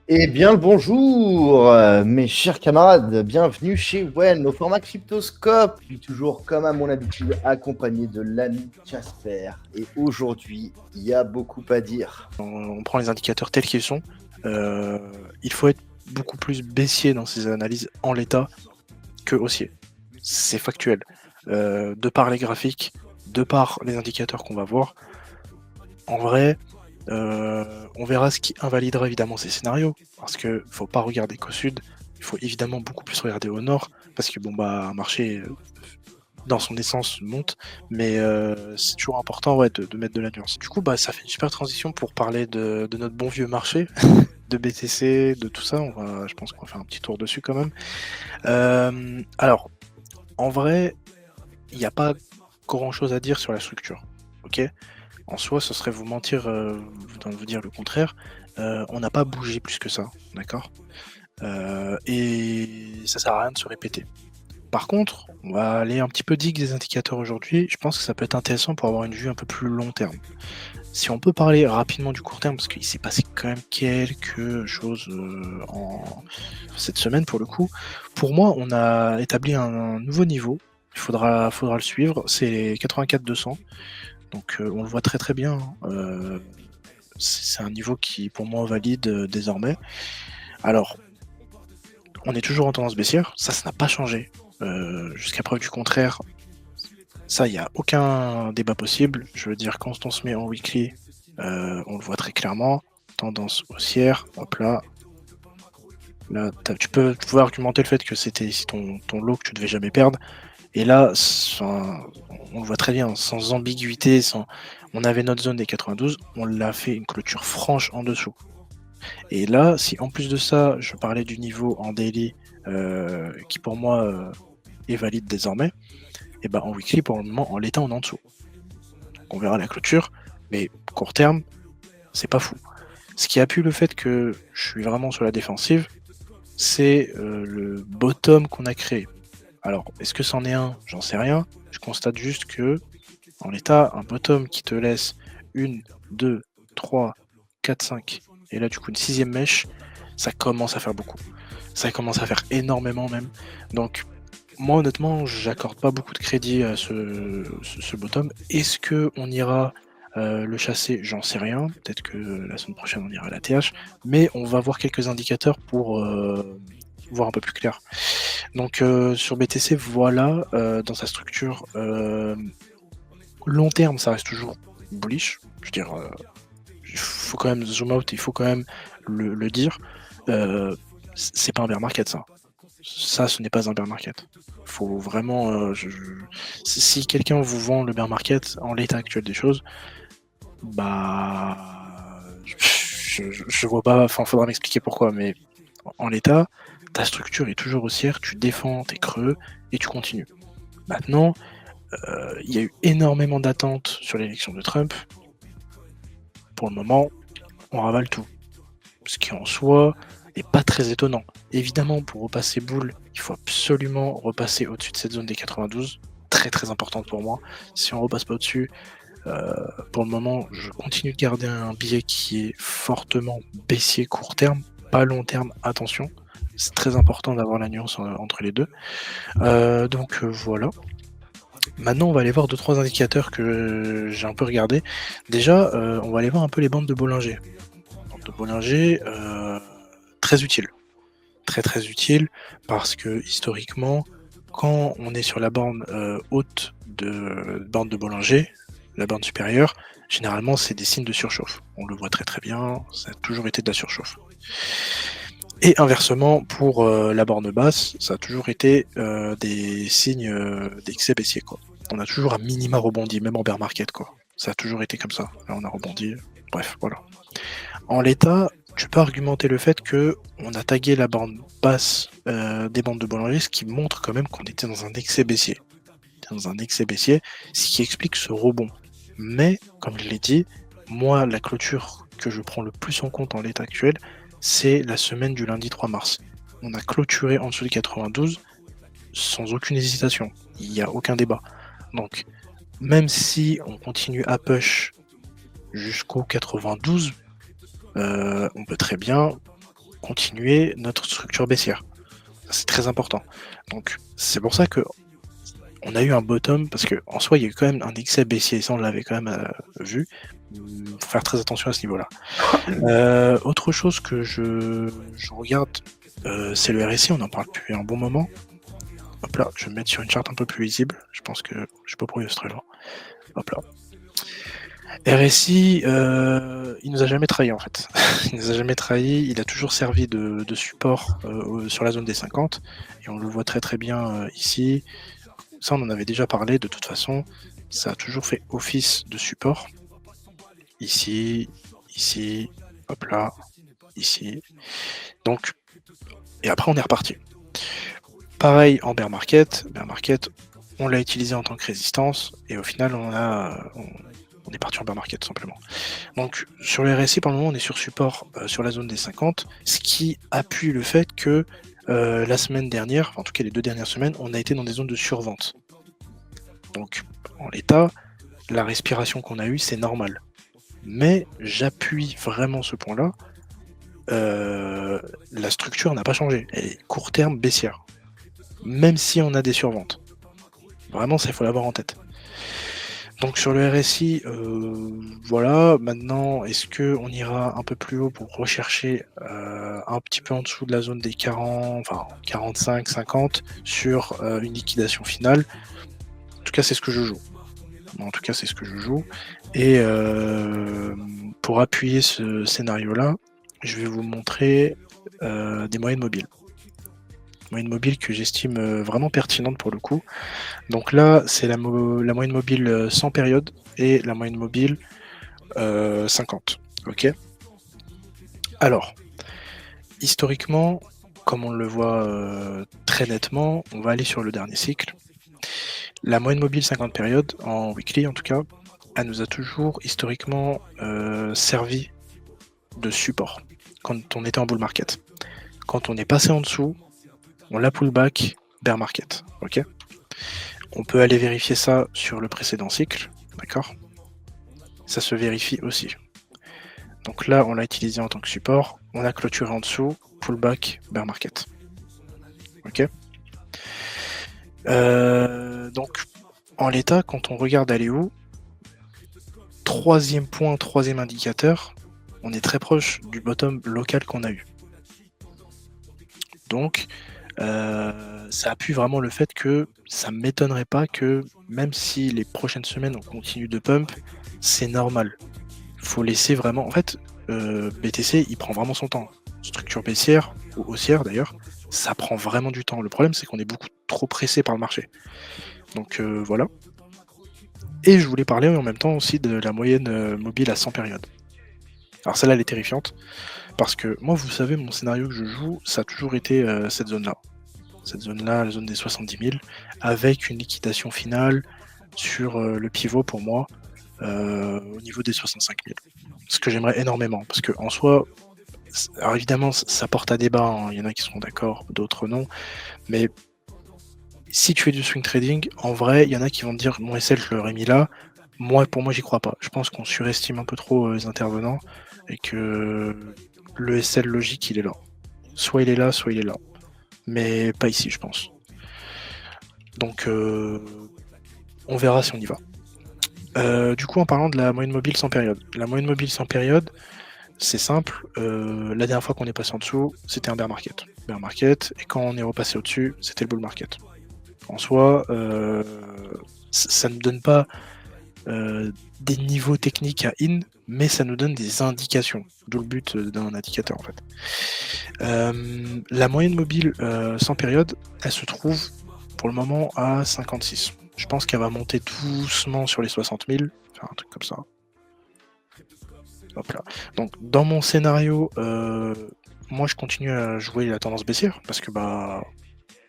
Eh bien le bonjour, mes chers camarades, bienvenue chez Wen, au format Cryptoscope. Je suis toujours, comme à mon habitude, accompagné de l'ami Jasper. Et aujourd'hui, il y a beaucoup à dire. On prend les indicateurs tels qu'ils sont. Euh, il faut être beaucoup plus baissier dans ces analyses en l'état que haussier. C'est factuel. De par les graphiques, de par les indicateurs qu'on va voir, en vrai, on verra ce qui invalidera évidemment ces scénarios. Parce que faut pas regarder qu'au sud, il faut évidemment beaucoup plus regarder au nord. Parce que bon bah un marché dans son essence monte, mais c'est toujours important ouais, de mettre de la nuance. Du coup, bah, ça fait une super transition pour parler de notre bon vieux marché, de BTC, de tout ça. Je pense qu'on va faire un petit tour dessus quand même. Alors, en vrai, il n'y a pas grand chose à dire sur la structure. Ok. En soi, ce serait vous mentir de vous dire le contraire. On n'a pas bougé plus que ça, d'accord. Et ça sert à rien de se répéter. Par contre, on va aller un petit peu dig des indicateurs aujourd'hui. Je pense que ça peut être intéressant pour avoir une vue un peu plus long terme. Si on peut parler rapidement du court terme, parce qu'il s'est passé quand même quelque chose en cette semaine pour le coup. Pour moi, on a établi un nouveau niveau. Il faudra le suivre. C'est les 84-200. Donc on le voit très très bien. C'est un niveau qui pour moi valide désormais. Alors, on est toujours en tendance baissière. Ça n'a pas changé. Jusqu'à preuve du contraire, ça, il n'y a aucun débat possible. Je veux dire, quand on se met en weekly, on le voit très clairement. Tendance haussière, hop là. Là, tu peux argumenter le fait que c'était ici ton lot que tu devais jamais perdre. Et là, on le voit très bien, sans ambiguïté, on avait notre zone des 92, on l'a fait une clôture franche en dessous. Et là, si en plus de ça, je parlais du niveau en daily, qui pour moi est valide désormais, et ben en weekly, pour le moment, en l'état, on est en dessous. Donc on verra la clôture, mais court terme, c'est pas fou. Ce qui appuie le fait que je suis vraiment sur la défensive, c'est le bottom qu'on a créé. Alors, est-ce que c'en est un? J'en sais rien. Je constate juste que, en l'état, un bottom qui te laisse une, deux, trois, quatre, cinq, et là du coup une sixième mèche, ça commence à faire beaucoup. Ça commence à faire énormément même. Donc, moi honnêtement, j'accorde pas beaucoup de crédit à ce bottom. Est-ce que on ira le chasser? J'en sais rien. Peut-être que la semaine prochaine on ira à la TH, mais on va voir quelques indicateurs pour voir un peu plus clair. Donc sur BTC, voilà, dans sa structure, long terme, ça reste toujours bullish. Je veux dire, il faut quand même zoom out, il faut quand même le dire. C'est pas un bear market, ça. Ça, ce n'est pas un bear market. Faut vraiment. Si quelqu'un vous vend le bear market en l'état actuel des choses, bah. Je vois pas. Enfin, faudra m'expliquer pourquoi, mais en l'état, ta structure est toujours haussière, tu défends tes creux et tu continues. Maintenant, il y a eu énormément d'attentes sur l'élection de Trump. Pour le moment, on ravale tout. Ce qui en soi n'est pas très étonnant. Évidemment, pour repasser boule, il faut absolument repasser au-dessus de cette zone des 92. Très très importante pour moi. Si on repasse pas au-dessus, pour le moment, je continue de garder un billet qui est fortement baissier court terme, pas long terme, attention. C'est très important d'avoir la nuance entre les deux. Donc voilà. Maintenant, on va aller voir deux trois indicateurs que j'ai un peu regardés. Déjà, on va aller voir un peu les bandes de Bollinger. Bandes de Bollinger, très utile. Très très utile parce que historiquement, quand on est sur la borne haute de borne de Bollinger, la borne supérieure, généralement c'est des signes de surchauffe. On le voit très très bien, ça a toujours été de la surchauffe. Et inversement, pour la borne basse, ça a toujours été des signes d'excès baissier, quoi. On a toujours un minima rebondi, même en bear market, quoi. Ça a toujours été comme ça. Là, on a rebondi. Bref, voilà. En l'état, tu peux argumenter le fait que on a tagué la borne basse des bandes de Bollinger, ce qui montre quand même qu'on était dans un excès baissier. Dans un excès baissier, ce qui explique ce rebond. Mais, comme je l'ai dit, moi, la clôture que je prends le plus en compte en l'état actuel, c'est la semaine du lundi 3 mars. On a clôturé en dessous de 92 sans aucune hésitation. Il n'y a aucun débat. Donc, même si on continue à push jusqu'au 92, on peut très bien continuer notre structure baissière. C'est très important. Donc c'est pour ça que on a eu un bottom, parce qu'en soi il y a eu quand même un excès baissier, ça on l'avait quand même vu. Faut faire très attention à ce niveau-là. Autre chose que je regarde, c'est le RSI, on en parle depuis un bon moment. Hop là, je vais me mettre sur une charte un peu plus visible. Je pense que je sais pas pourquoi il est très loin. Hop là. RSI, il nous a jamais trahi en fait. Il nous a jamais trahi, il a toujours servi de support sur la zone des 50 et on le voit très très bien ici. Ça on en avait déjà parlé de toute façon, ça a toujours fait office de support. Ici, ici, hop là, ici. Donc, et après on est reparti. Pareil en bear market, on l'a utilisé en tant que résistance et au final on est parti en bear market tout simplement. Donc sur le RSI pour le moment on est sur support sur la zone des 50, ce qui appuie le fait que la semaine dernière, enfin, en tout cas les 2 dernières semaines, on a été dans des zones de survente. Donc en l'état, la respiration qu'on a eue c'est normal. Mais j'appuie vraiment ce point-là, la structure n'a pas changé, elle est court terme baissière. Même si on a des surventes. Vraiment ça il faut l'avoir en tête. Donc sur le RSI, voilà, maintenant est-ce qu'on ira un peu plus haut pour rechercher un petit peu en dessous de la zone des 40, enfin 45-50 sur une liquidation finale? En tout cas c'est ce que je joue. Et pour appuyer ce scénario-là, je vais vous montrer des moyennes mobiles. Moyenne mobile que j'estime vraiment pertinente pour le coup. Donc là, c'est la moyenne mobile 100 périodes et la moyenne mobile 50. Ok. Alors, historiquement, comme on le voit très nettement, on va aller sur le dernier cycle. La moyenne mobile 50 périodes, en weekly en tout cas, elle nous a toujours historiquement servi de support quand on était en bull market. Quand on est passé en dessous, on l'a pullback, bear market. Ok. On peut aller vérifier ça sur le précédent cycle, d'accord? Ça se vérifie aussi. Donc là, on l'a utilisé en tant que support, on a clôturé en dessous, pullback, bear market. Ok? Donc, en l'état, quand on regarde aller où, troisième point, troisième indicateur, on est très proche du bottom local qu'on a eu. Donc, ça appuie vraiment le fait que ça ne m'étonnerait pas que même si les prochaines semaines on continue de pump, c'est normal. Faut laisser vraiment. En fait, BTC il prend vraiment son temps. Structure baissière ou haussière d'ailleurs, ça prend vraiment du temps. Le problème c'est qu'on est beaucoup trop pressé par le marché. Donc voilà. Et je voulais parler en même temps aussi de la moyenne mobile à 100 périodes. Alors celle-là elle est terrifiante. Parce que moi, vous savez, mon scénario que je joue, ça a toujours été cette zone-là. Cette zone-là, la zone des 70 000, avec une liquidation finale sur le pivot pour moi, au niveau des 65 000. Ce que j'aimerais énormément, parce que en soi, alors évidemment, ça porte à débat, hein. Il y en a qui seront d'accord, d'autres non, mais si tu fais du swing trading, en vrai, il y en a qui vont te dire, mon SL, je l'aurais mis là. Moi, pour moi, j'y crois pas. Je pense qu'on surestime un peu trop les intervenants et que le SL logique, il est là. Soit il est là, soit il est là. Mais pas ici, je pense. Donc, on verra si on y va. Du coup, en parlant de la moyenne mobile sans période. La moyenne mobile sans période, c'est simple. La dernière fois qu'on est passé en dessous, c'était un bear market. Bear market, et quand on est repassé au-dessus, c'était le bull market. En soi, ça ne donne pas des niveaux techniques à in, mais ça nous donne des indications, d'où le but d'un indicateur en fait. La moyenne mobile sans période, elle se trouve pour le moment à 56. Je pense qu'elle va monter doucement sur les 60 000, faire un truc comme ça. Hop là. Donc dans mon scénario, moi je continue à jouer la tendance baissière parce que bah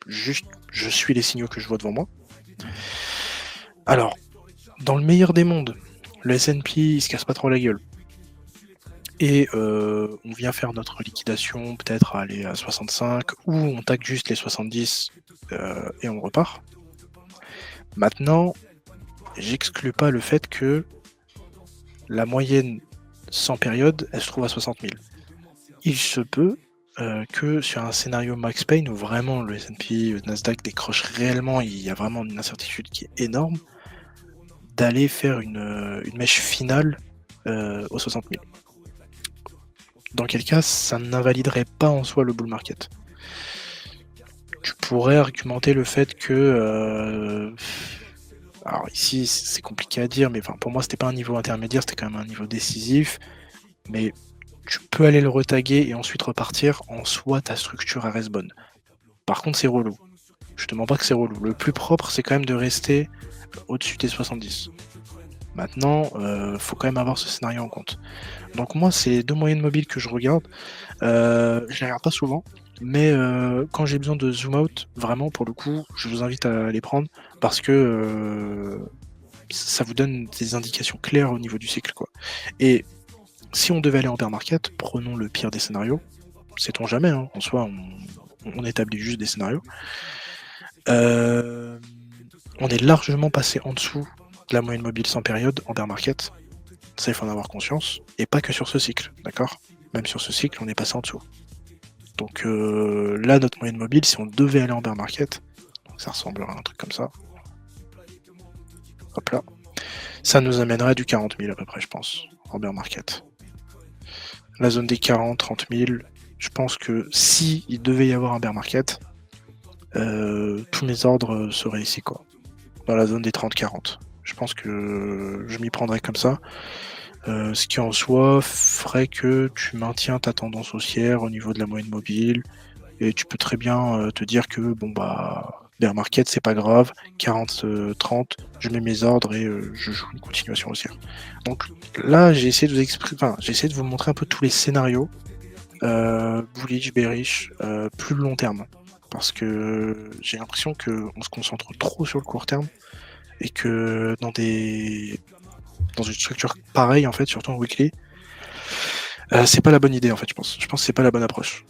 juste je suis les signaux que je vois devant moi. Alors, dans le meilleur des mondes, le S&P il se casse pas trop la gueule. Et on vient faire notre liquidation, peut-être à aller à 65, ou on tacle juste les 70 et on repart. Maintenant, j'exclus pas le fait que la moyenne sans période, elle se trouve à 60 000. Il se peut que sur un scénario Max Payne où vraiment le S&P, le Nasdaq décroche réellement, il y a vraiment une incertitude qui est énorme, d'aller faire une mèche finale aux 60 000. Dans quel cas, ça n'invaliderait pas en soi le bull market. Tu pourrais argumenter le fait que alors ici c'est compliqué à dire, mais enfin pour moi c'était pas un niveau intermédiaire, c'était quand même un niveau décisif. Mais tu peux aller le retaguer et ensuite repartir. En soi, ta structure elle reste bonne. Par contre, c'est relou. Je te mens pas que c'est relou. Le plus propre, c'est quand même de rester au-dessus des 70. Maintenant, faut quand même avoir ce scénario en compte. Donc moi, c'est les deux moyennes mobiles que je regarde. Je les regarde pas souvent, mais quand j'ai besoin de zoom out, vraiment pour le coup, je vous invite à les prendre parce que ça vous donne des indications claires au niveau du cycle, quoi. Et si on devait aller en bear market, prenons le pire des scénarios, sait-on jamais, hein, en soi, on établit juste des scénarios. On est largement passé en dessous de la moyenne mobile sans période en bear market. Ça, il faut en avoir conscience. Et pas que sur ce cycle, d'accord? Même sur ce cycle, on est passé en dessous. Donc là, notre moyenne mobile, si on devait aller en bear market, ça ressemblerait à un truc comme ça. Hop là. Ça nous amènerait à du 40 000 à peu près, je pense, en bear market. La zone des 40-30 000, je pense que si il devait y avoir un bear market, tous mes ordres seraient ici, quoi. Dans la zone des 30-40. Je pense que je m'y prendrais comme ça. Ce qui en soi ferait que tu maintiens ta tendance haussière au niveau de la moyenne mobile. Et tu peux très bien te dire que bon bah bear market c'est pas grave, 40-30, je mets mes ordres et je joue une continuation haussière. Donc là j'ai essayé de vous montrer un peu tous les scénarios bullish, bearish, plus long terme. Parce que j'ai l'impression qu'on se concentre trop sur le court terme et que dans une structure pareille en fait, surtout en weekly, c'est pas la bonne idée en fait, je pense. Je pense que c'est pas la bonne approche.